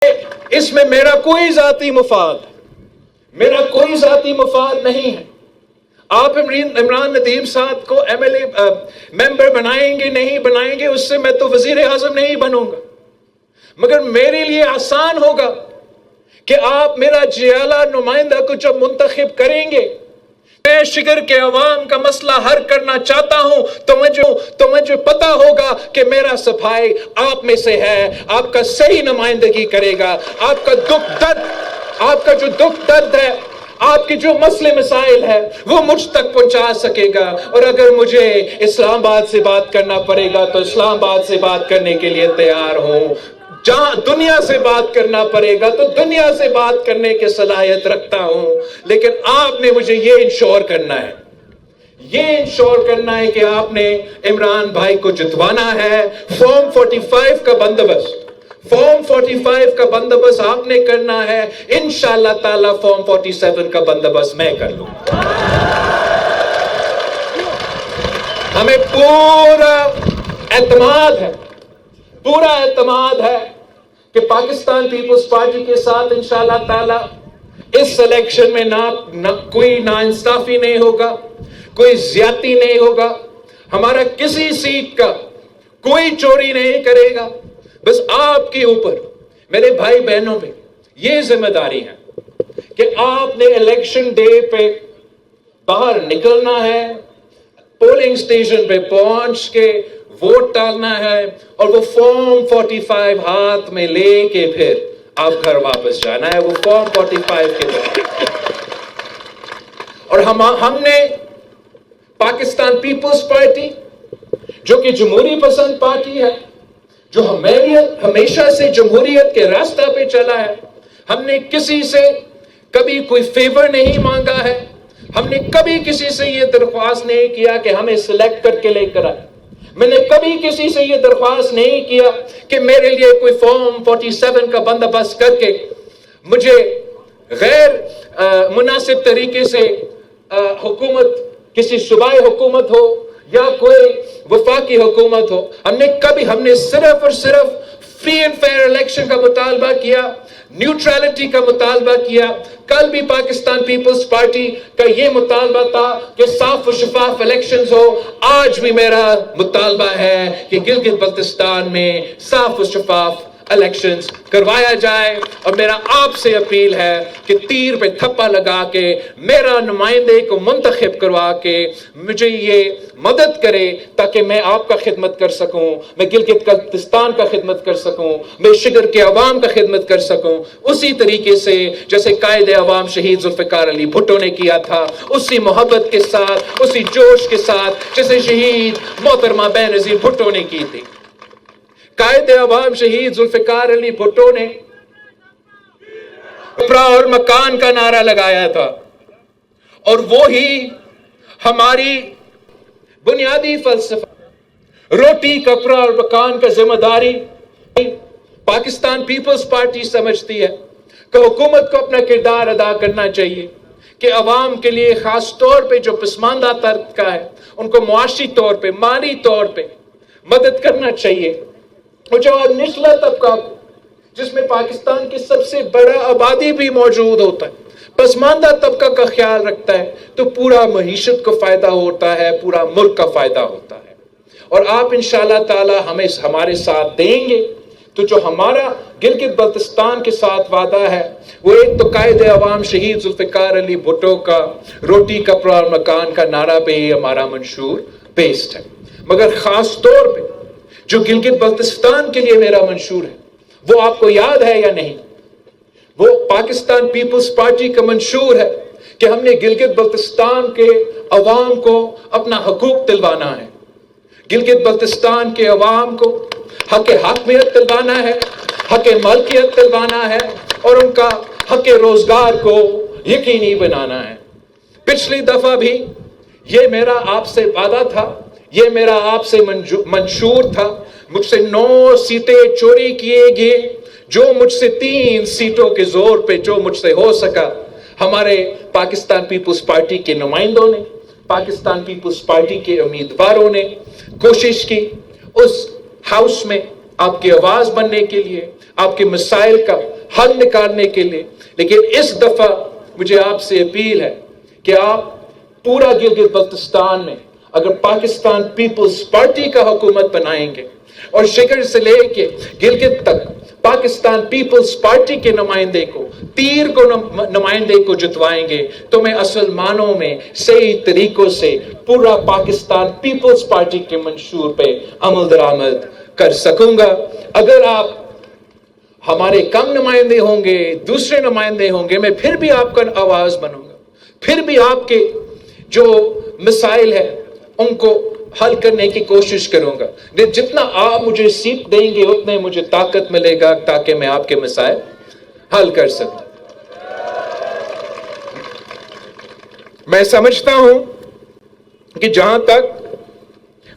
اس میں میرا کوئی ذاتی مفاد نہیں ہے. آپ عمران ندیم صاحب کو ایم ایل اے ممبر بنائیں گے نہیں بنائیں گے، اس سے میں تو وزیر اعظم نہیں بنوں گا، مگر میرے لیے آسان ہوگا کہ آپ میرا جیالہ نمائندہ کو جب منتخب کریں گے، میں شگر کے عوام کا مسئلہ حل کرنا چاہتا ہوں تو مجھے پتا ہوگا کہ میرا صفائی آپ میں سے ہے، آپ کا صحیح نمائندگی کرے گا، آپ کا جو دکھ درد ہے، آپ کے جو مسئلے مسائل ہے وہ مجھ تک پہنچا سکے گا. اور اگر مجھے اسلام آباد سے بات کرنا پڑے گا تو اسلام آباد سے بات کرنے کے لیے تیار ہوں. جہاں دنیا سے بات کرنا پڑے گا تو دنیا سے بات کرنے کی صلاحیت رکھتا ہوں. لیکن آپ نے مجھے یہ انشور کرنا ہے کہ آپ نے عمران بھائی کو جتوانا ہے. فارم 45 کا بندوبست آپ نے کرنا ہے. انشاءاللہ تعالی فارم 47 کا بندوبست میں کر لوں. ہمیں پورا اعتماد ہے کہ پاکستان پیپلز پارٹی کے ساتھ انشاءاللہ تعالی اس الیکشن میں نہ کوئی ناانصافی نہیں ہوگا، کوئی زیادتی نہیں ہوگا. ہمارا کسی سیٹ کا کوئی چوری نہیں کرے گا. بس آپ کے اوپر میرے بھائی بہنوں میں یہ ذمہ داری ہے کہ آپ نے الیکشن ڈے پہ باہر نکلنا ہے، پولنگ سٹیشن پہ پہنچ کے ووٹ ڈالنا ہے، اور وہ فارم 45 ہاتھ میں لے کے پھر آپ گھر واپس جانا ہے. وہ فارم 45 کے بعد اور ہم نے پاکستان پیپلز پارٹی جو کہ جمہوری پسند پارٹی ہے، جو ہمیشہ سے جمہوریت کے راستہ پہ چلا ہے، ہم نے کسی سے کبھی کوئی فیور نہیں مانگا ہے. ہم نے کبھی کسی سے یہ درخواست نہیں کیا کہ ہمیں سلیکٹ کر کے لے کر آئے. میں نے کبھی کسی سے یہ درخواست نہیں کیا کہ میرے لیے کوئی فارم 47 کا بندوبست کر کے مجھے غیر مناسب طریقے سے حکومت، کسی صوبائی حکومت ہو یا کوئی وفاقی حکومت ہو، ہم نے صرف اور صرف فری اینڈ فیئر الیکشن کا مطالبہ کیا، نیوٹرالٹی کا مطالبہ کیا. کل بھی پاکستان پیپلز پارٹی کا یہ مطالبہ تھا کہ صاف و شفاف الیکشنز ہو. آج بھی میرا مطالبہ ہے کہ گلگت بلتستان میں صاف و شفاف الیکشنز کروایا جائے. اور میرا آپ سے اپیل ہے کہ تیر پہ تھپا لگا کے میرا نمائندے کو منتخب کروا کے مجھے یہ مدد کرے تاکہ میں آپ کا خدمت کر سکوں، میں گلگت بلتستان کا خدمت کر سکوں، میں شگر کے عوام کا خدمت کر سکوں، اسی طریقے سے جیسے قائد عوام شہید ذوالفقار علی بھٹو نے کیا تھا، اسی محبت کے ساتھ، اسی جوش کے ساتھ جیسے شہید محترمہ بینظیر بھٹو نے کی تھی. قائد عوام شہید ذوالفقار علی بھٹو نے کپڑا اور مکان کا نعرہ لگایا تھا، اور وہی ہماری بنیادی فلسفہ روٹی کپڑا اور مکان کا ذمہ داری پاکستان پیپلز پارٹی سمجھتی ہے کہ حکومت کو اپنا کردار ادا کرنا چاہیے کہ عوام کے لیے خاص طور پہ جو پسماندہ طبقہ ہے ان کو معاشی طور پہ، مالی طور پہ مدد کرنا چاہیے. اور جو نچلا طبقہ جس میں پاکستان کی سب سے بڑا آبادی بھی موجود ہوتا ہے، پسماندہ طبقہ کا خیال رکھتا ہے تو پورا معیشت کو فائدہ ہوتا ہے، پورا ملک کا فائدہ ہوتا ہے. اور آپ انشاءاللہ تعالی ہمیں ہمارے ساتھ دیں گے تو جو ہمارا گلگت بلتستان کے ساتھ وعدہ ہے وہ ایک تو قائد عوام شہید ذوالفقار علی بھٹو کا روٹی کپڑا اور مکان کا نعرہ پہ ہی ہمارا منشور بیسڈ ہے، مگر خاص طور پہ جو گلگت بلتستان کے لیے میرا منشور ہے وہ آپ کو یاد ہے یا نہیں؟ وہ پاکستان پیپلز پارٹی کا منشور ہے کہ ہم نے گلگت بلتستان کے عوام کو اپنا حقوق دلوانا ہے، گلگت بلتستان کے عوام کو حق حاکمیت دلوانا ہے، حق ملکیت دلوانا ہے، اور ان کا حق روزگار کو یقینی بنانا ہے. پچھلی دفعہ بھی یہ میرا آپ سے وعدہ تھا، یہ میرا آپ سے منشور تھا. مجھ سے 9 سیٹیں چوری کیے گئے، جو مجھ سے 3 سیٹوں کے زور پہ جو مجھ سے ہو سکا ہمارے پاکستان پیپلز پارٹی کے نمائندوں نے، پاکستان پیپلز پارٹی کے امیدواروں نے کوشش کی. اس ہاؤس میں آپ کی آواز بننے کے لیے، آپ کے مسائل کا حل نکالنے کے لیے. لیکن اس دفعہ مجھے آپ سے اپیل ہے کہ آپ پورا گلگت بلتستان میں اگر پاکستان پیپلز پارٹی کا حکومت بنائیں گے اور شکر سے لے کے گلگت تک پاکستان پیپلز پارٹی کے نمائندے کو، پیر کو نمائندے کو جتوائیں گے، تو میں اصل معنوں میں صحیح طریقوں سے پورا پاکستان پیپلز پارٹی کے منشور پہ عمل درآمد کر سکوں گا. اگر آپ ہمارے کم نمائندے ہوں گے، دوسرے نمائندے ہوں گے، میں پھر بھی آپ کا آواز بنوں گا، پھر بھی آپ کے جو مسائل ہیں ان کو حل کرنے کی کوشش کروں گا. جتنا آپ مجھے سیٹ دیں گے اتنے مجھے طاقت ملے گا تاکہ میں آپ کے مسائل حل کر سکوں. میں سمجھتا ہوں کہ جہاں تک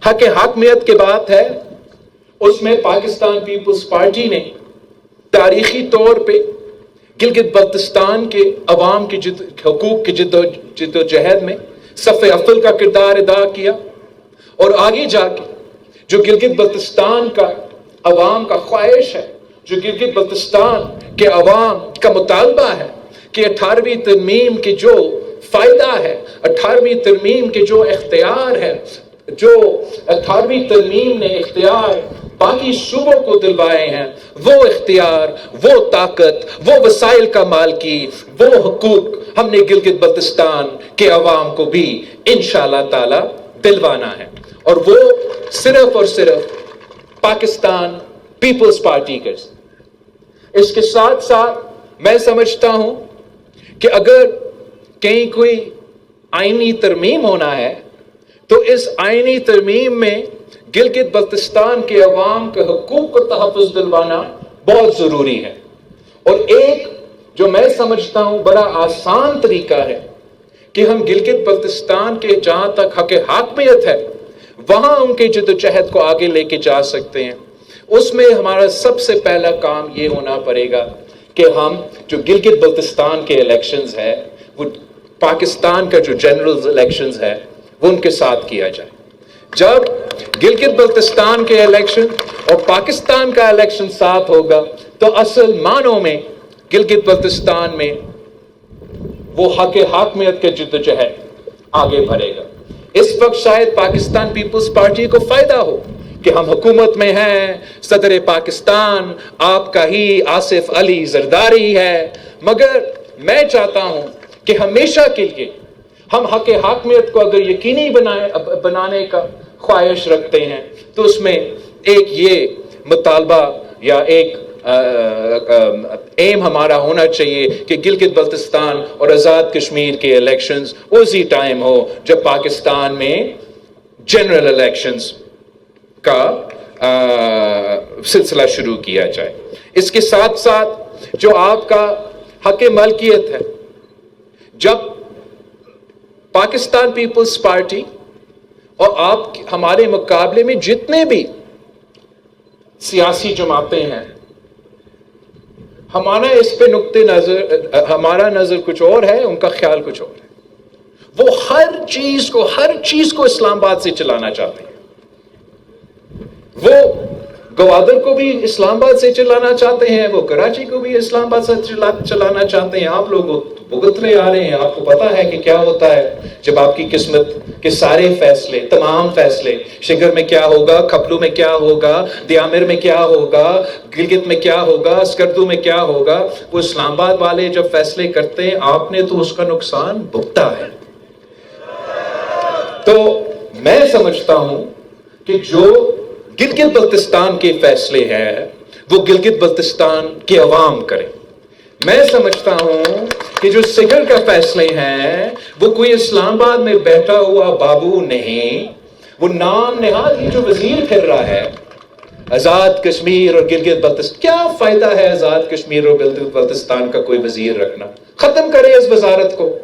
حق حاکمیت کی بات ہے اس میں پاکستان پیپلز پارٹی نے تاریخی طور پہ گلگت بلتستان کے عوام کی حقوق کی جدوجہد میں صف اول کا کردار ادا کیا، اور آگے جا کے جو گلگت بلتستان کا عوام کا خواہش ہے، جو گلگت بلتستان کے عوام کا مطالبہ ہے کہ 18ویں ترمیم کے جو فائدہ ہے، 18ویں ترمیم کے جو اختیار ہے، جو 18ویں ترمیم نے اختیار باقی صوبوں کو دلوائے ہیں، وہ اختیار، وہ طاقت، وہ وسائل کا مالکی، وہ حقوق ہم نے گلگت بلتستان کے عوام کو بھی انشاءاللہ تعالی دلوانا ہے. اور وہ صرف اور صرف پاکستان پیپلز پارٹی کر سکتے. اس کے ساتھ ساتھ میں سمجھتا ہوں کہ اگر کہیں کوئی آئینی ترمیم ہونا ہے تو اس آئینی ترمیم میں گلگت بلتستان کے عوام کے حقوق کو تحفظ دلوانا بہت ضروری ہے. اور ایک جو میں سمجھتا ہوں بڑا آسان طریقہ ہے کہ ہم گلگت بلتستان کے جہاں تک حق حاکمیت ہے وہاں ان کے جدوجہد کو آگے لے کے جا سکتے ہیں. اس میں ہمارا سب سے پہلا کام یہ ہونا پڑے گا کہ ہم جو گلگت بلتستان کے الیکشنز ہے، وہ پاکستان کا جو جنرل الیکشنز ہے وہ ان کے ساتھ کیا جائے. جب گلگت بلتستان کے الیکشن اور پاکستان کا الیکشن ساتھ ہوگا تو اصل معنوں میں گلگت بلتستان میں وہ حق حاکمیت کے جدوجہد آگے بڑھے گا. اس وقت شاید پاکستان پیپلز پارٹی کو فائدہ ہو کہ ہم حکومت میں ہیں، صدر پاکستان آپ کا ہی آصف علی زرداری ہے، مگر میں چاہتا ہوں کہ ہمیشہ کے لیے ہم حق حاکمیت کو اگر یقینی بنانے کا خواہش رکھتے ہیں تو اس میں ایک یہ مطالبہ یا ایک ایم ہمارا ہونا چاہیے کہ گلگت بلتستان اور آزاد کشمیر کے الیکشنز اسی ٹائم ہو جب پاکستان میں جنرل الیکشنز کا سلسلہ شروع کیا جائے. اس کے ساتھ ساتھ جو آپ کا حق ملکیت ہے، جب پاکستان پیپلز پارٹی اور آپ ہمارے مقابلے میں جتنے بھی سیاسی جماعتیں ہیں، ہمارا اس پہ ہمارا نظر کچھ اور ہے، ان کا خیال کچھ اور ہے. وہ ہر چیز کو اسلام آباد سے چلانا چاہتے ہیں. وہ گوادر کو بھی اسلام آباد سے چلانا چاہتے ہیں، وہ کراچی کو بھی اسلام آباد سے چلانا چاہتے ہیں. آپ لوگ بھگتنے آ رہے ہیں، آپ کو پتا ہے کہ کیا ہوتا ہے جب آپ کی قسمت کے سارے فیصلے، تمام فیصلے، شگر میں کیا ہوگا، کھپلو میں کیا ہوگا، دیامر میں کیا ہوگا، گلگت میں کیا ہوگا، اسکردو میں کیا ہوگا، وہ اسلام آباد والے جب فیصلے کرتے ہیں آپ نے تو اس کا نقصان بھگتا ہے. تو میں سمجھتا ہوں کہ جو گلگت بلتستان کے فیصلے ہیں وہ گلگت بلتستان کے عوام کریں. میں سمجھتا ہوں کہ جو سگر کا فیصلے ہیں وہ کوئی اسلام آباد میں بیٹھا ہوا بابو نہیں، وہ نام نہاد ہی جو وزیر پھر رہا ہے آزاد کشمیر اور گلگت بلتستان. کیا فائدہ ہے آزاد کشمیر اور گلگت بلتستان کا کوئی وزیر رکھنا؟ ختم کرے اس وزارت کو.